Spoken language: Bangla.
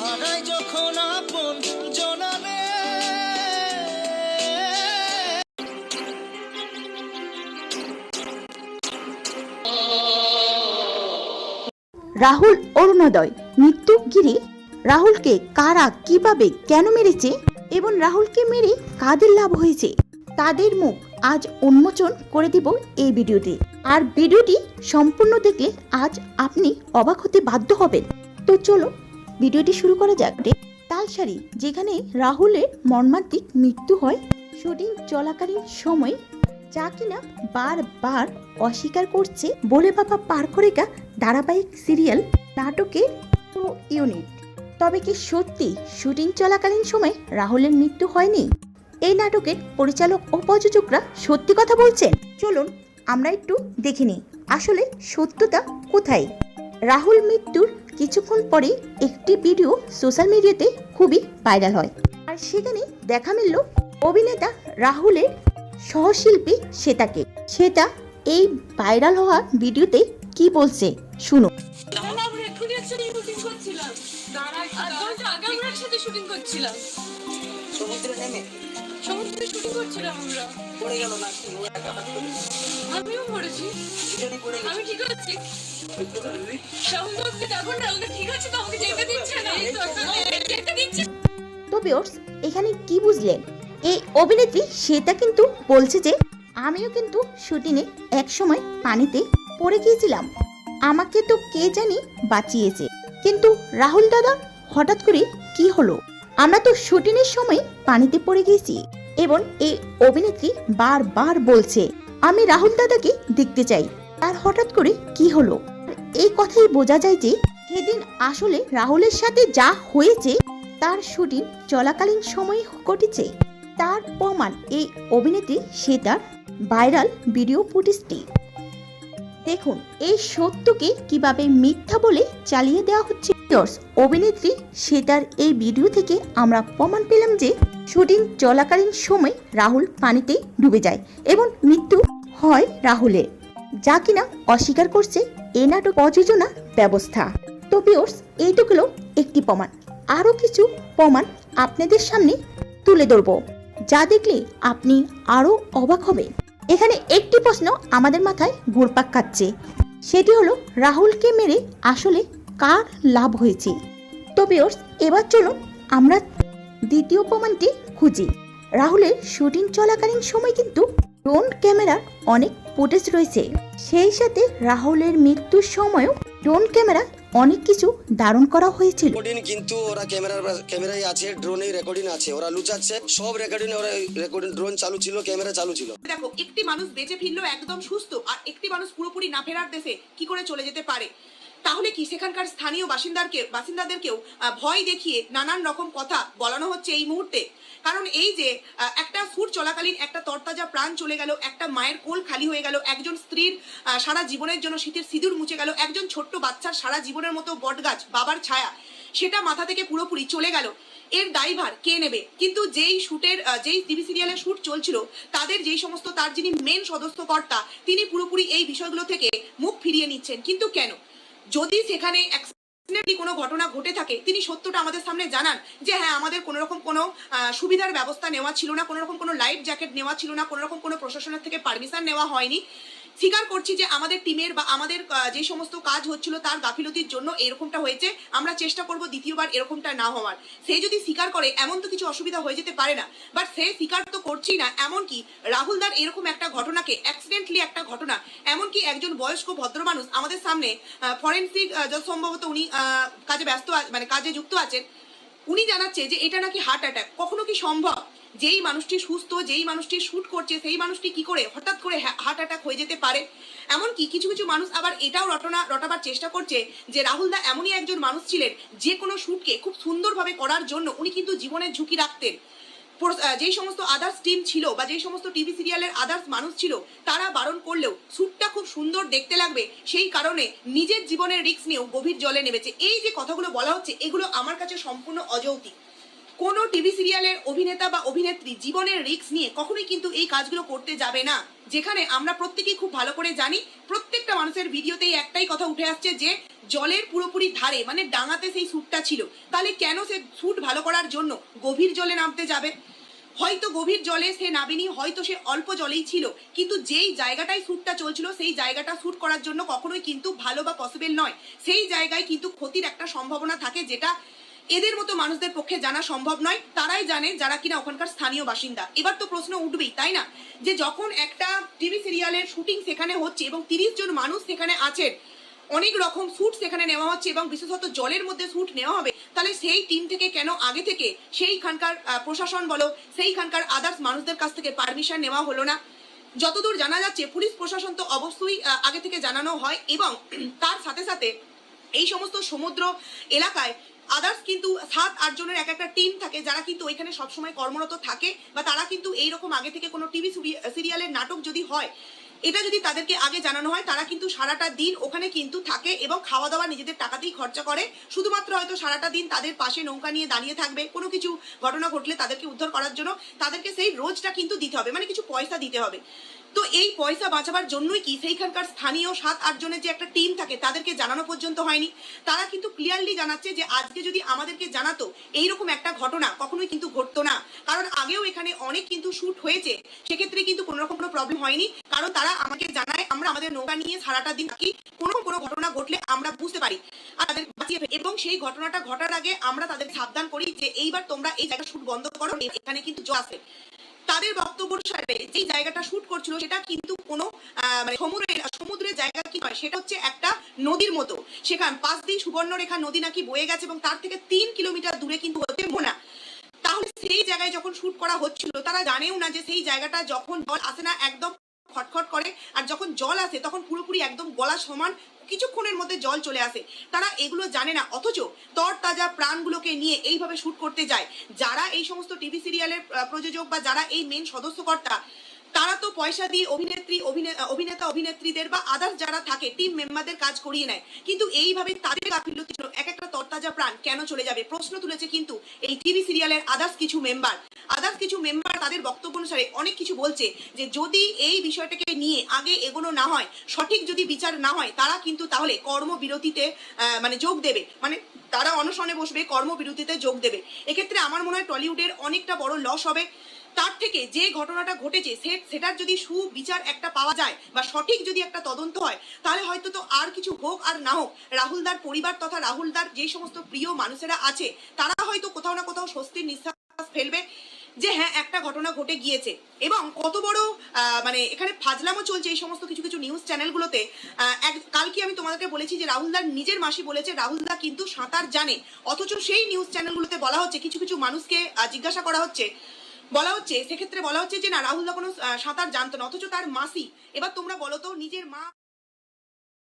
হারাই যখন আপন জনারে। রাহুল অরুণোদয় মৃত্যু ঘিরে রাহুলকে কারা কিভাবে কেন মেরেছে এবং রাহুলকে মেরে কাদের লাভ হয়েছে তাদের মুখ আজ উন্মোচন করে দিব এই ভিডিওতে। আর ভিডিওটি সম্পূর্ণ দেখলে আজ আপনি অবাক হতে বাধ্য হবেন। তো চলো ভিডিওটি শুরু করা যাক। তালসারি, যেখানে রাহুলের মর্মান্তিক মৃত্যু হয় শুটিং চলাকালীন সময়, যা কিনা বারবার অস্বীকার করছে বলে বাবা পার করেগা ধারাবাহিক সিরিয়াল নাটকের পুরো ইউনিট। তবে কি সত্যি শুটিং চলাকালীন সময় রাহুলের মৃত্যু হয়নি? এই নাটকের পরিচালক ও প্রযোজকরা সত্যি কথা বলছেন। চলুন আমরা একটু দেখে নিই আসলে সত্যতা কোথায়। রাহুল মৃত্যুর কিছুক্ষণ পরে একটি ভিডিও সোশ্যাল মিডিয়াতে খুবই ভাইরাল হয়, আর সেখানে দেখা মিলল অভিনেতা রাহুলের সহশিল্পী শ্বেতাকে। শ্বেতা এই ভাইরাল হওয়া ভিডিওতে কি বলছে শুনো। সমুদ্রে শুটিং করছিলাম আমরা, পড়ে গেল না, আমিও পড়েছি, আমি ঠিক আছি। তো ভিউয়ার্স, এখানে কি বুঝলেন? এই অভিনেত্রী শ্বেতা কিন্তু বলছে যে আমিও কিন্তু শুটিংয়ে এক সময় পানিতে পড়ে গিয়েছিলাম, আমাকে তো কে জানি বাঁচিয়েছে। কিন্তু রাহুল দাদা হঠাৎ করে কি হলো? আমরা তো শুটিংয়ের সময় পানিতে পড়ে গিয়েছি। এবং এই অভিনেত্রী বারবার বলছে আমি রাহুল দাদাকে দেখতে চাই, আর হঠাৎ করে কি হলো? এই কথাই বোঝা যায় যে সেদিন আসলে রাহুলের সাথে যা হয়েছে তার শুটিং চলাকালীন সময়ে ঘটেছে। তার প্রমাণ এই অভিনেত্রী শ্বেতার ভাইরাল ভিডিও ফুটেজটি। দেখুন এই সত্যকে কিভাবে মিথ্যা বলে চালিয়ে দেওয়া হচ্ছে। অভিনেত্রী শ্বেতার এই ভিডিও থেকে আমরা প্রমাণ পেলাম যে শুটিং চলাকালীন সময় রাহুল পানিতে ডুবে যায় এবং মৃত্যু হয় রাহুলের, যা কিনা অস্বীকার করছে এই নাটক প্রযোজনা ব্যবস্থা। তো ভিউয়ার্স, এইটুকুলো একটি প্রমাণ, আরো কিছু প্রমাণ আপনাদের সামনে তুলে ধরব, যা দেখলে আপনি আরো অবাক হবেন। এখানে একটি প্রশ্ন আমাদের মাথায় ঘুরপাক খাচ্ছে, সেটি হলো রাহুলকে মেরে আসলে কার লাভ হয়েছে। তো ভিউয়ার্স, এবার চলুন আমরা দ্বিতীয় প্রমাণটি খুঁজি। রাহুলের শুটিং চলাকালীন সময় কিন্তু ড্রোন ক্যামেরার অনেক ফুটেজ রয়েছে, সেই সাথে রাহুলের মৃত্যুর সময়ও ড্রোন ক্যামেরা অনেক কিছু ধারণ করা হয়েছিল। কিন্তু ওরা ক্যামেরাই আছে, ড্রোনে রেকর্ডিং আছে, ওরা লুচাচ্ছে সব রেকর্ডিং, ওরা রেকর্ডিং ড্রোন চালু ছিল, ক্যামেরা চালু ছিল। দেখো, একটি মানুষ বেঁচে ফিরলো একদম সুস্থ, আর একটি মানুষ পুরোপুরি না ফেরার দেশে কি করে চলে যেতে পারে? তাহলে কি সেখানকার স্থানীয় বাসিন্দাদেরকেও ভয় দেখিয়ে নানান রকম কথা বলানো হচ্ছে এই মুহূর্তে? কারণ এই যে একটা শুট চলাকালীন একটা তরতাজা প্রাণ চলে গেল, একটা মায়ের কোল খালি হয়ে গেল, একজন স্ত্রীর সারা জীবনের জন্য শীতের সিঁদুর মুছে গেল, একজন ছোট্ট বাচ্চার সারা জীবনের মতো বটগাছ বাবার ছায়া সেটা মাথা থেকে পুরোপুরি চলে গেল, এর দায়ভার কে নেবে? কিন্তু যেই টিভি সিরিয়ালের শুট চলছিল তাদের যেই সমস্ত তার যিনি মেন সদস্যকর্তা তিনি পুরোপুরি এই বিষয়গুলো থেকে মুখ ফিরিয়ে নিচ্ছেন। কিন্তু কেন? যদি সেখানে কোনো ঘটনা ঘটে থাকে তিনি সত্যটা আমাদের সামনে জানান যে হ্যাঁ আমাদের কোনোরকম কোনো সুবিধার ব্যবস্থা নেওয়া ছিল না, কোনোরকম কোনো লাইফ জ্যাকেট নেওয়া ছিল না, কোনোরকম কোনো প্রশাসনের থেকে পারমিশন নেওয়া হয়নি, স্বীকার করছি যে আমাদের টিমের বা আমাদের যে সমস্ত কাজ হচ্ছিল তার গাফিলতির জন্য এরকমটা হয়েছে, আমরা চেষ্টা করব দ্বিতীয়বার এরকমটা না হওয়ার। সে যদি স্বীকার করে এমন তো কিছু অসুবিধা হয়ে যেতে পারে না, বাট সে স্বীকার তো করছেই না। এমনকি রাহুলদার এরকম একটা ঘটনাকে অ্যাক্সিডেন্টলি একটা ঘটনা, এমনকি একজন বয়স্ক ভদ্র মানুষ আমাদের সামনে ফরেন্সিক যত সম্ভবত উনি কাজে যুক্ত আছেন, উনি জানাচ্ছে যে এটা নাকি হার্ট অ্যাটাক। কখনো কি সম্ভব? যেই মানুষটি সুস্থ, যেই মানুষটি শুট করছে সেই মানুষটি কি করে হঠাৎ করে হার্ট অ্যাটাক হয়ে যেতে পারে? এমনকি কিছু কিছু মানুষ আবার এটাও রটাবার চেষ্টা করছে যে রাহুল দা এমনই একজন মানুষ ছিলেন যে কোনো শুটকে খুব সুন্দরভাবে করার জন্য উনি কিন্তু জীবনের ঝুঁকি রাখতেন। যেই সমস্ত আদার্স টিম ছিল বা যেই সমস্ত টিভি সিরিয়ালের আদার্স মানুষ ছিল তারা বারণ করলেও শ্যুটটা খুব সুন্দর দেখতে লাগবে সেই কারণে নিজের জীবনের রিস্ক নিয়েও গভীর জলে নেমেছে। এই যে কথাগুলো বলা হচ্ছে এগুলো আমার কাছে সম্পূর্ণ অযৌক্তিক। কোনো টিভি সিরিয়ালের অভিনেতা বা অভিনেত্রী জীবনের রিস্ক নিয়ে কখনোই কিন্তু এই কাজগুলো করতে যাবে না, যেখানে আমরা প্রত্যেকেই খুব ভালো করে জানি প্রত্যেকটা মানুষের ভিডিওতেই একটাই কথা উঠে আসছে যে জলের পুরোপুরি ধারে মানে ডাঙাতে সেই শ্যুটটা ছিল, তাহলে কেন সে শ্যুট ভালো করার জন্য গভীর জলে নামতে যাবে? হয়তো গভীর জলে সে নামেনি, হয়তো সে অল্প জলেই ছিল, কিন্তু যেই জায়গাটায় শ্যুটটা চলছিল সেই জায়গাটা শ্যুট করার জন্য কখনোই কিন্তু ভালো বা পসিবল নয়। সেই জায়গায় কিন্তু ক্ষতির একটা সম্ভাবনা থাকে, যেটা এদের মতো মানুষদের পক্ষে জানা সম্ভব নয়। তারাই জানে যারা কিনা ওখানকার স্থানীয় বাসিন্দা। এবার তো প্রশ্ন উঠবেই, তাই না, যে যখন একটা টিভি সিরিয়ালের শুটিং সেখানে হচ্ছে এবং 30 জন মানুষ সেখানে আছেন, অনেক রকম শ্যুট সেখানে নেওয়া হচ্ছে এবং বিশেষত জলের মধ্যে শ্যুট নেওয়া হবে, তাহলে সেই টিম থেকে কেন আগে থেকে সেইখানকার প্রশাসন বলো, সেইখানকার আদার্স মানুষদের কাছ থেকে পারমিশন নেওয়া হলো না? যতদূর জানা যাচ্ছে পুলিশ প্রশাসন তো অবশ্যই আগে থেকে জানানো হয় এবং তার সাথে সাথে এই সমস্ত সমুদ্র এলাকায় আদার্স কিন্তু 7-8 জনের এক একটা টিম থাকে, যারা কিন্তু ওইখানে সবসময় কর্মরত থাকে, বা তারা কিন্তু এইরকম আগে থেকে কোনো টিভি সিরিয়ালের নাটক যদি হয়, এটা যদি তাদেরকে আগে জানানো হয়, তারা কিন্তু সারাটা দিন ওখানে কিন্তু থাকে এবং খাওয়া দাওয়া নিজেদের টাকাতেই খরচা করে। শুধুমাত্র হয়তো সারাটা দিন তাদের পাশে নৌকা নিয়ে দাঁড়িয়ে থাকবে, কোনো কিছু ঘটনা ঘটলে তাদেরকে উদ্ধার করার জন্য তাদেরকে সেই রোজটা কিন্তু দিতে হবে, মানে কিছু পয়সা দিতে হবে। তো এই পয়সা বাঁচাবার জন্যই কি সেইখানকার স্থানীয় 7-8 জনের যে একটা টিম থাকে তাদেরকে জানানো পর্যন্ত হয়নি? তারা কিন্তু ক্লিয়ারলি জানাচ্ছে যে আজকে যদি আমাদেরকে জানাতো এইরকম একটা ঘটনা কখনোই কিন্তু ঘটতো না, কারণ আগেও এখানে অনেক কিন্তু শুট হয়েছে, সেক্ষেত্রে কিন্তু কোনো রকম কোনো প্রবলেম হয়নি, কারণ তারা আমাকে জানায় আমরা আমাদের নৌকা নিয়ে সারাটা দিন থাকি, কোনো ঘটনা ঘটলে আমরা বুঝতে পারি আর তাদের বাঁচিয়ে ফেলি, এবং সেই ঘটনাটা ঘটার আগে আমরা তাদের সাবধান করি যে এইবার তোমরা এই জায়গা শুট বন্ধ করো, এখানে কিন্তু জল আসে। তাদের বক্তব্য অনুসারে যেই জায়গাটা শুট করছিল সেটা কিন্তু কোনো মানে সমুদ্রের জায়গা কি নয়, সেটা হচ্ছে একটা নদীর মতো, সেখান পাশ দিয়ে সুবর্ণরেখা নদী নাকি বয়ে গেছে এবং তার থেকে 3 কিলোমিটার দূরে কিন্তু হচ্ছে মোনা। তাহলে সেই জায়গায় যখন শুট করা হচ্ছিল তারা জানেও না যে সেই জায়গাটা যখন জল আসে না একদম খটখট করে, আর যখন জল আসে তখন পুরোপুরি একদম গলা সমান কিছুক্ষণের মধ্যে জল চলে আসে। তারা এগুলো জানে না, অথচ তরতাজা প্রাণগুলোকে নিয়ে এইভাবে শুট করতে যায়। যারা এই সমস্ত টিভি সিরিয়ালের প্রযোজক বা যারা এই মেন সদস্যকর্তা, তারা তো পয়সা দিয়ে অভিনেতা অভিনেত্রীদের বা আদার্স যারা থাকে টিম মেম্বারদের কাজ করিয়ে নেয়, কিন্তু এইভাবে তাদের গাফিলতি এক একটা তরতাজা প্রাণ কেন চলে যাবে? প্রশ্ন তুলেছে কিন্তু এই টিভি সিরিয়ালের আদার্স কিছু মেম্বার তাদের বক্তব্য অনুসারে অনেক কিছু বলছে যে যদি এই বিষয়টাকে নিয়ে আগে এগোনো না হয়, সঠিক যদি বিচার না হয়, তারা কিন্তু তাহলে কর্মবিরতিতে মানে যোগ দেবে, মানে তারা অনশনে বসবে, কর্মবিরতিতে যোগ দেবে। এক্ষেত্রে আমার মনে হয় টলিউডের অনেকটা বড় লস হবে। তার থেকে যে ঘটনাটা ঘটেছে সেটার যদি সুবিচার একটা পাওয়া যায় বা সঠিক যদি একটা তদন্ত হয়, তাহলে হয়তো তো আর কিছু হোক আর না হোক, রাহুলদার পরিবার তথা রাহুলদার যে সমস্ত প্রিয় মানুষেরা আছে তারা হয়তো কোথাও না কোথাও স্বস্তির নিঃশ্বাস ফেলবে যে হ্যাঁ একটা ঘটনা ঘটে গিয়েছে। এবং কত বড় মানে এখানে ফাজলামো চলছে এই সমস্ত কিছু কিছু নিউজ চ্যানেলগুলোতে। কালকে আমি তোমাদেরকে বলেছি যে রাহুলদার নিজের মাসি বলেছে রাহুলদা কিন্তু সাঁতার জানে, অথচ সেই নিউজ চ্যানেলগুলোতে বলা হচ্ছে, কিছু কিছু মানুষকে জিজ্ঞাসা করা হচ্ছে, সেক্ষেত্রে বলা হচ্ছে যে না রাহুলদা কোনো সাঁতার জানতো না, অথচ তার মাসি। এবার তোমরা বলো তো, নিজের মা